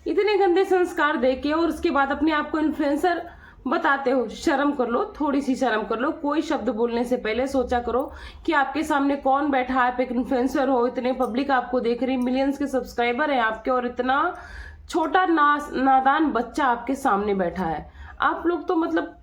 इतने गंदे संस्कार देके और उसके बाद अपने आप को इन्फ्लुएंसर बताते हो। शर्म कर लो, थोड़ी सी शर्म कर लो। कोई शब्द बोलने से पहले सोचा करो कि आपके सामने कौन बैठा है। आप एक इन्फ्लुएंसर हो, इतने पब्लिक आपको देख रही, मिलियंस के सब्सक्राइबर हैं आपके, और इतना छोटा नादान बच्चा आपके सामने बैठा है। आप लोग तो मतलब,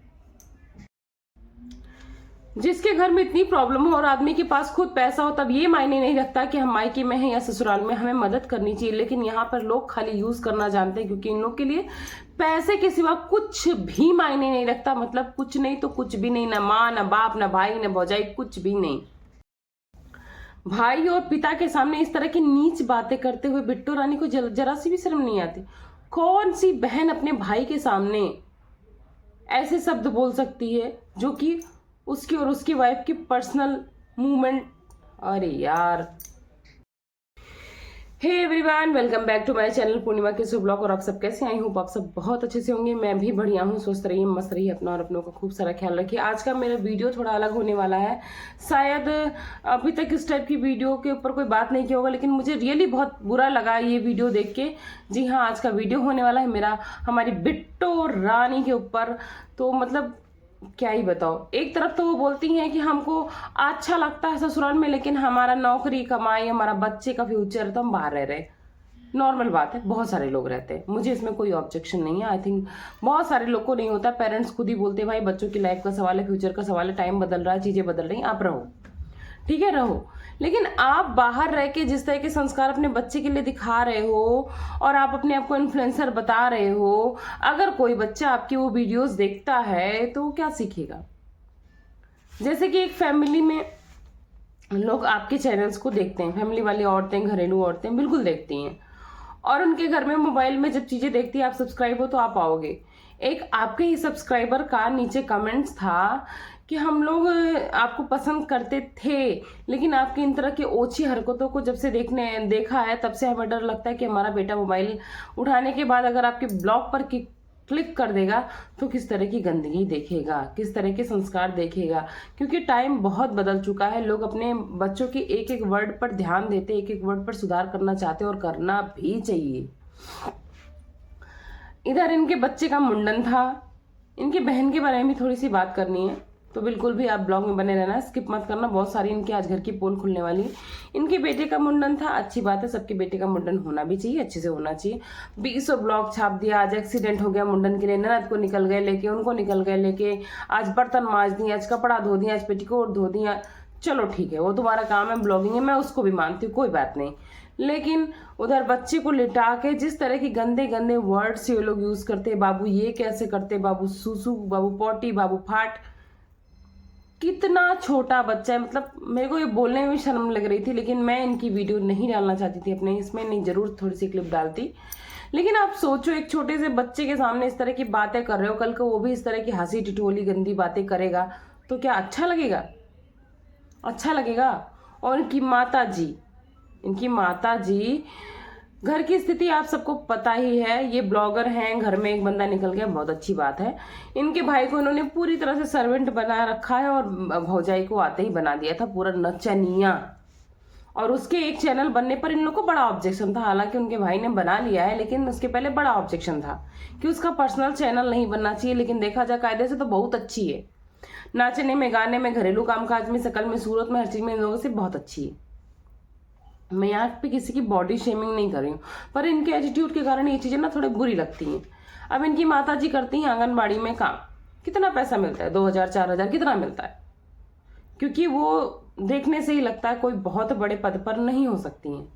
जिसके घर में इतनी प्रॉब्लम हो और आदमी के पास खुद पैसा हो, तब ये मायने नहीं रखता कि हम मायके में हैं या ससुराल में, हमें मदद करनी चाहिए। लेकिन यहाँ पर लोग खाली यूज करना जानते हैं, क्योंकि इन लोग के लिए पैसे के सिवा कुछ भी मायने नहीं रखता। मतलब कुछ नहीं तो कुछ भी नहीं, ना माँ ना बाप ना भाई ना भौजाई, कुछ भी नहीं। भाई और पिता के सामने इस तरह की नीच बातें करते हुए बिट्टू रानी को जरा सी भी शर्म नहीं आती। कौन सी बहन अपने भाई के सामने ऐसे शब्द बोल सकती है जो कि उसकी और उसकी वाइफ की पर्सनल मूवमेंट। अरे यार। Hey everyone, welcome back to my channel Purnima के शुभ ब्लॉग। और आप सब कैसे? आई हूँ आप सब बहुत अच्छे से होंगे। मैं भी बढ़िया हूँ। स्वस्थ रहिए, मस्त रहिए, अपना और अपनों का खूब सारा ख्याल रखिए। आज का मेरा वीडियो थोड़ा अलग होने वाला है। शायद अभी तक इस टाइप की वीडियो के ऊपर कोई बात नहीं किया होगा, लेकिन मुझे रियली बहुत बुरा लगा ये वीडियो देख के। जी हाँ, आज का वीडियो होने वाला है मेरा हमारी बिट्टू रानी के ऊपर। तो मतलब क्या ही बताओ। एक तरफ तो वो बोलती हैं कि हमको अच्छा लगता है ससुराल में, लेकिन हमारा नौकरी कमाई, हमारा बच्चे का फ्यूचर है तो हम बाहर रह रहे। नॉर्मल बात है, बहुत सारे लोग रहते हैं, मुझे इसमें कोई ऑब्जेक्शन नहीं है। आई थिंक बहुत सारे लोग को नहीं होता। पेरेंट्स खुद ही बोलते हैं भाई बच्चों की लाइफ का सवाल है, फ्यूचर का सवाल है, टाइम बदल रहा है, चीजें बदल रही, आप रहो, ठीक है रहो। लेकिन आप बाहर रह के जिस तरह के संस्कार अपने बच्चे के लिए दिखा रहे हो और आप अपने आप को इन्फ्लुएंसर बता रहे हो, अगर कोई बच्चा आपकी वो वीडियोस देखता है तो वो क्या सीखेगा? जैसे कि एक फैमिली में लोग आपके चैनल्स को देखते हैं, फैमिली वाली औरतें, घरेलू औरतें बिल्कुल देखती हैं, और उनके घर में मोबाइल में जब चीजें देखती है, आप सब्सक्राइब हो तो आप आओगे। एक आपके ही सब्सक्राइबर का नीचे कमेंट्स था कि हम लोग आपको पसंद करते थे, लेकिन आपकी इन तरह की ओछी हरकतों को जब से देखा है, तब से हमें डर लगता है कि हमारा बेटा मोबाइल उठाने के बाद अगर आपके ब्लॉग पर क्लिक कर देगा तो किस तरह की गंदगी देखेगा, किस तरह के संस्कार देखेगा। क्योंकि टाइम बहुत बदल चुका है। लोग अपने बच्चों के एक एक वर्ड पर ध्यान देते, एक एक वर्ड पर सुधार करना चाहते हैं, और करना भी चाहिए। इधर इनके बच्चे का मुंडन था। इनकी बहन के बारे में भी थोड़ी सी बात करनी है, तो बिल्कुल भी आप ब्लॉग में बने रहना, स्किप मत करना। बहुत सारी इनके आज घर की पोल खुलने वाली है। इनके बेटे का मुंडन था, अच्छी बात है, सबके बेटे का मुंडन होना भी चाहिए, अच्छे से होना चाहिए। 20 ब्लॉग छाप दिया। आज एक्सीडेंट हो गया मुंडन के लिए, ननद को निकल गए लेके, उनको निकल गए लेके, आज बर्तन मांज दिए, आज कपड़ा धो दिया, आज पेटीकोट धो दिया। चलो ठीक है, वो तुम्हारा काम है, ब्लॉगिंग है, मैं उसको भी मानती हूँ, कोई बात नहीं। लेकिन उधर बच्चे को लिटा के जिस तरह के गंदे गंदे वर्ड्स ये लोग यूज करते हैं, बाबू ये कैसे करते, बाबू सुसु, बाबू पॉटी, बाबू फाट। कितना छोटा बच्चा है। मतलब मेरे को ये बोलने में भी शर्म लग रही थी, लेकिन मैं इनकी वीडियो नहीं डालना चाहती थी अपने इसमें, नहीं जरूर थोड़ी सी क्लिप डालती। लेकिन आप सोचो, एक छोटे से बच्चे के सामने इस तरह की बातें कर रहे हो, कल को वो भी इस तरह की हंसी टिटोली गंदी बातें करेगा तो क्या अच्छा लगेगा? अच्छा लगेगा? और इनकी माता जी घर की स्थिति आप सबको पता ही है। ये ब्लॉगर हैं, घर में एक बंदा निकल गया, बहुत अच्छी बात है। इनके भाई को इन्होंने पूरी तरह से सर्वेंट बना रखा है, और भौजाई को आते ही बना दिया था पूरा नचनिया। और उसके एक चैनल बनने पर इन लोग को बड़ा ऑब्जेक्शन था। हालांकि उनके भाई ने बना लिया है, लेकिन उसके पहले बड़ा ऑब्जेक्शन था कि उसका पर्सनल चैनल नहीं बनना चाहिए। लेकिन देखा जाए कायदे से तो बहुत अच्छी है, नाचने में, गाने में, घरेलू कामकाज में, शकल में, सूरत में, हर चीज में इन लोगों से बहुत अच्छी है। मैं यहाँ पे किसी की बॉडी शेमिंग नहीं कर रही हूँ, पर इनके एटीट्यूड के कारण ये चीजें ना थोड़ी बुरी लगती हैं। अब इनकी माता जी करती हैं आंगनबाड़ी में काम, कितना पैसा मिलता है? 2000 4000 कितना मिलता है? क्योंकि वो देखने से ही लगता है कोई बहुत बड़े पद पर नहीं हो सकती हैं।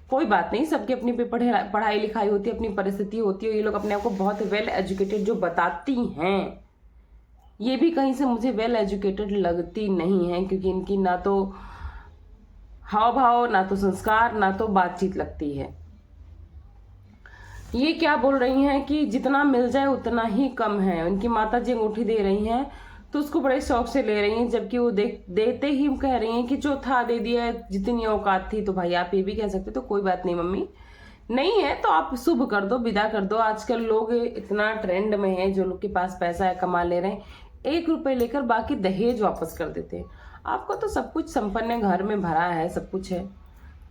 कोई बात नहीं, सबकी अपनी पढ़ाई लिखाई होती है, अपनी परिस्थिति होती है। ये लोग अपने आप को बहुत वेल एजुकेटेड जो बताती हैं, ये भी कहीं से मुझे वेल एजुकेटेड लगती नहीं है, क्योंकि इनकी ना तो हाव भाव, ना तो संस्कार, ना तो बातचीत लगती है। ये क्या बोल रही हैं कि जितना मिल जाए उतना ही कम है। उनकी माता जी अंगूठी दे रही हैं तो उसको बड़े शौक से ले रही हैं, जबकि वो देते ही कह रही हैं कि जो था दे दिया, जितनी औकात थी। तो भाई आप ये भी कह सकते तो कोई बात नहीं मम्मी, नहीं है तो आप शुभ कर दो, विदा कर दो। आजकल लोग इतना ट्रेंड में है, जो लोग के पास पैसा है, कमा ले रहे हैं, 1 रुपए लेकर बाकी दहेज वापस कर देते हैं। आपको तो सब कुछ संपन्न घर में भरा है, सब कुछ है,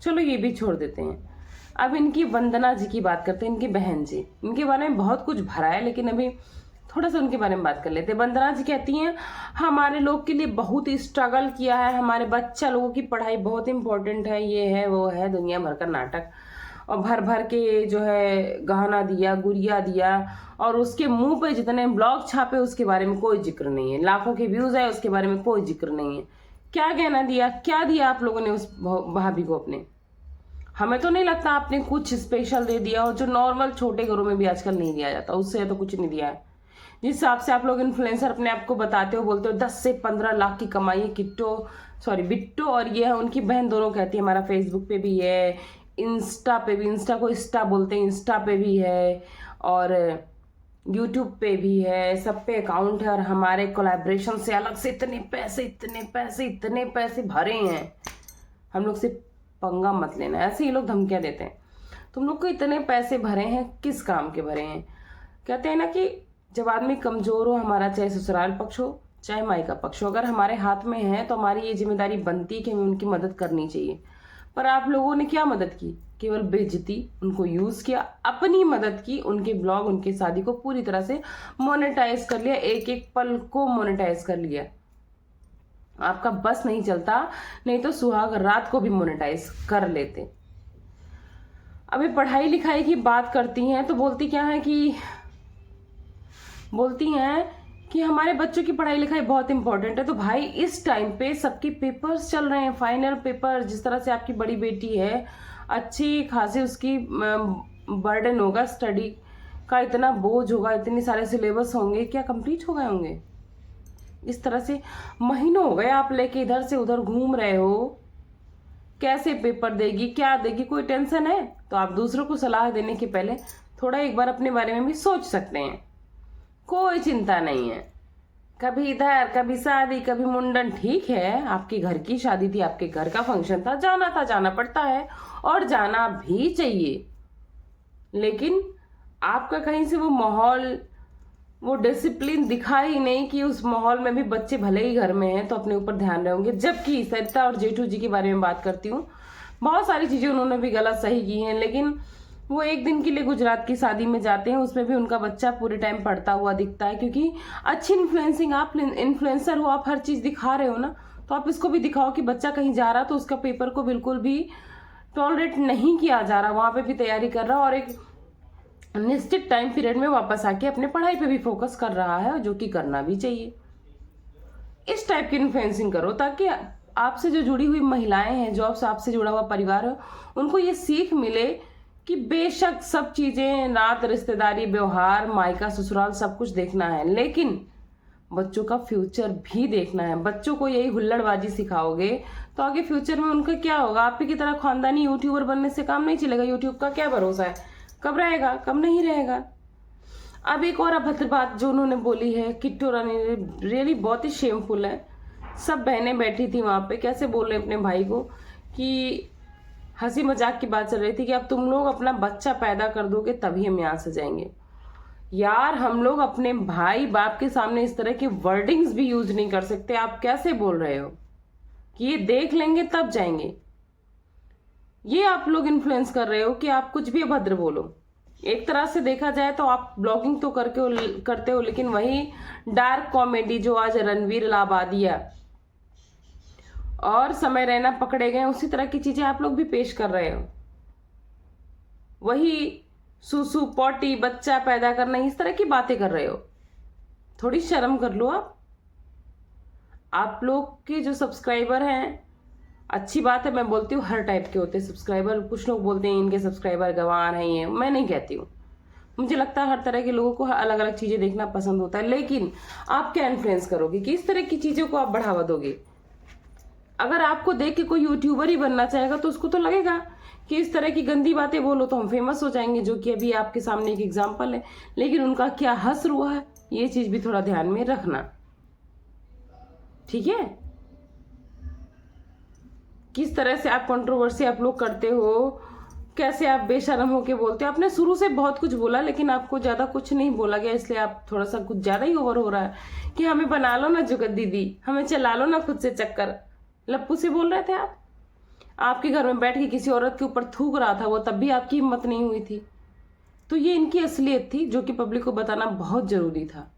चलो ये भी छोड़ देते हैं। अब इनकी वंदना जी की बात करते हैं, इनकी बहन जी। इनके बारे में बहुत कुछ भरा है, लेकिन अभी थोड़ा सा उनके बारे में बात कर लेते हैं। वंदना जी कहती हैं, हमारे लोग के लिए बहुत ही स्ट्रगल किया है, हमारे बच्चा लोगों की पढ़ाई बहुत इंपॉर्टेंट है, ये है वो है, दुनिया भर का नाटक, और भर भर के जो है गहना दिया, गुड़िया दिया, और उसके मुंह पे जितने ब्लॉग छापे उसके बारे में कोई जिक्र नहीं है। लाखों के व्यूज है, उसके बारे में कोई जिक्र नहीं है। क्या गहना दिया, क्या दिया आप लोगों ने उस भाभी को अपने? हमें तो नहीं लगता आपने कुछ स्पेशल दे दिया, और जो नॉर्मल छोटे घरों में भी आजकल नहीं दिया जाता, उससे तो कुछ नहीं दिया है। जिस हिसाब से आप लोग इन्फ्लुएंसर अपने आप को बताते हो, बोलते हो 10 से 15 लाख की कमाई है बिट्टो और ये है उनकी बहन, दोनों कहती है हमारा फेसबुक पे भी है, इंस्टा पे भी, इंस्टा को इंस्टा बोलते हैं, इंस्टा पे भी है और यूट्यूब पे भी है, सब पे अकाउंट है, और हमारे कोलैबोरेशन से अलग से इतने पैसे भरे हैं। हम लोग से पंगा मत लेना, ऐसे ही लोग धमकियां देते हैं। तुम लोग को इतने पैसे भरे हैं, किस काम के भरे हैं? कहते हैं ना कि जब आदमी कमजोर हो, हमारा चाहे ससुराल पक्ष हो चाहे मायका पक्ष हो, अगर हमारे हाथ में है तो हमारी ये जिम्मेदारी बनती है कि हमें उनकी मदद करनी चाहिए। पर आप लोगों ने क्या मदद की? केवल बेइज्जती, उनको यूज किया, अपनी मदद की, उनके ब्लॉग, उनके शादी को पूरी तरह से मोनेटाइज कर लिया, एक एक पल को मोनेटाइज कर लिया। आपका बस नहीं चलता, नहीं तो सुहाग रात को भी मोनेटाइज कर लेते। अभी पढ़ाई लिखाई की बात करती हैं तो बोलती हैं कि हमारे बच्चों की पढ़ाई लिखाई बहुत इंपॉर्टेंट है। तो भाई इस टाइम पे सबके पेपर्स चल रहे हैं, फाइनल पेपर। जिस तरह से आपकी बड़ी बेटी है, अच्छी खासी उसकी बर्डन होगा, स्टडी का इतना बोझ होगा, इतने सारे सिलेबस होंगे, क्या कंप्लीट हो गए होंगे? इस तरह से महीनों हो गए आप लेके इधर से उधर घूम रहे हो, कैसे पेपर देगी, क्या देगी, कोई टेंशन है? तो आप दूसरों को सलाह देने के पहले थोड़ा एक बार अपने बारे में भी सोच सकते हैं। कोई चिंता नहीं है, कभी इधर कभी शादी कभी मुंडन, ठीक है, आपके घर की शादी थी, आपके घर का फंक्शन था, जाना पड़ता है और जाना भी चाहिए। लेकिन आपका कहीं से वो माहौल, वो डिसिप्लिन दिखा ही नहीं कि उस माहौल में भी बच्चे भले ही घर में हैं तो अपने ऊपर ध्यान रहेंगे। जबकि सरिता और जेठू जी के बारे में बात करती हूँ, बहुत सारी चीजें उन्होंने भी गलत सही की हैं, लेकिन वो एक दिन के लिए गुजरात की शादी में जाते हैं, उसमें भी उनका बच्चा पूरे टाइम पढ़ता हुआ दिखता है। क्योंकि अच्छी इन्फ्लुएंसिंग, आप इन्फ्लुएंसर हो, आप हर चीज दिखा रहे हो ना, तो आप इसको भी दिखाओ कि बच्चा कहीं जा रहा तो उसका पेपर को बिल्कुल भी टॉलरेट नहीं किया जा रहा, वहां पे भी तैयारी कर रहा और एक निश्चित टाइम पीरियड में वापस आके अपने पढ़ाई पे भी फोकस कर रहा है, जो कि करना भी चाहिए। इस टाइप की इन्फ्लुएंसिंग करो ताकि आपसे जो जुड़ी हुई महिलाएं हैं, जो आपसे जुड़ा हुआ परिवार है, उनको ये सीख मिले कि बेशक सब चीजें, रात, रिश्तेदारी, व्यवहार, मायका, ससुराल, सब कुछ देखना है, लेकिन बच्चों का फ्यूचर भी देखना है। बच्चों को यही हुल्लड़बाजी सिखाओगे तो आगे फ्यूचर में उनका क्या होगा? आप ही की तरह खानदानी यूट्यूबर बनने से काम नहीं चलेगा। यूट्यूब का क्या भरोसा है, कब रहेगा कब नहीं रहेगा। अब एक और अभद्र बात जो उन्होंने बोली है, किट्टू रानी, रियली बहुत ही शेमफुल है। सब बहनें बैठी थी वहां पे, कैसे बोल रहे अपने भाई को कि हंसी मजाक की बात चल रही थी कि अब तुम लोग अपना बच्चा पैदा कर दोगे तभी हम यहाँ से जाएंगे। यार हम लोग अपने भाई बाप के सामने इस तरह के वर्डिंग्स भी यूज नहीं कर सकते। आप कैसे बोल रहे हो कि ये देख लेंगे तब जाएंगे? ये आप लोग इन्फ्लुएंस कर रहे हो कि आप कुछ भी अभद्र बोलो। एक तरह से देखा जाए तो आप ब्लॉगिंग तो करते हो, लेकिन वही डार्क कॉमेडी जो आज रणवीर लाबादिया और समय रैना पकड़े गए, उसी तरह की चीजें आप लोग भी पेश कर रहे हो। वही सुसु पॉटी, बच्चा पैदा करना, इस तरह की बातें कर रहे हो। थोड़ी शर्म कर लो आप लोग के जो सब्सक्राइबर हैं, अच्छी बात है, मैं बोलती हूँ हर टाइप के होते हैं सब्सक्राइबर। कुछ लोग बोलते हैं इनके सब्सक्राइबर गंवार हैं, ये मैं नहीं कहती हूँ। मुझे लगता है हर तरह के लोगों को अलग अलग चीजें देखना पसंद होता है, लेकिन आप क्या इन्फ्लुएंस करोगे कि इस तरह की चीजों को आप बढ़ावा दोगे? अगर आपको देख के कोई यूट्यूबर ही बनना चाहेगा तो उसको तो लगेगा कि इस तरह की गंदी बातें बोलो तो हम फेमस हो जाएंगे, जो कि अभी आपके सामने एक एग्जाम्पल है। लेकिन उनका क्या हश्र हुआ है, ये चीज भी थोड़ा ध्यान में रखना, ठीक है? किस तरह से आप कंट्रोवर्सी आप लोग करते हो, कैसे आप बेशरम होके बोलते हो। आपने शुरू से बहुत कुछ बोला, लेकिन आपको ज्यादा कुछ नहीं बोला गया, इसलिए आप थोड़ा सा कुछ ज्यादा ही ओवर हो रहा है कि हमें बना लो ना जुगत दीदी, हमें चला लो ना खुद से चक्कर। लप्पू से बोल रहे थे आप। आपके घर में बैठ के किसी औरत के ऊपर थूक रहा था वो, तब भी आपकी हिम्मत नहीं हुई थी। तो ये इनकी असलियत थी जो कि पब्लिक को बताना बहुत जरूरी था।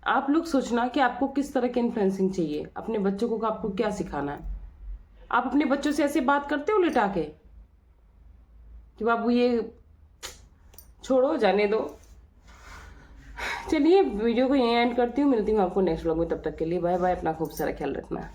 आप लोग सोचना कि आपको किस तरह की इन्फ्लुएंसिंग चाहिए, अपने बच्चों को आपको क्या सिखाना है। आप अपने बच्चों से ऐसे बात करते हो लिटा के कि बाबू ये छोड़ो, जाने दो। चलिए वीडियो को यहीं एंड करती हूँ, मिलती हूँ आपको नेक्स्ट व्लॉग में। तब तक के लिए बाय बाय, अपना खूब सारा ख्याल रखना।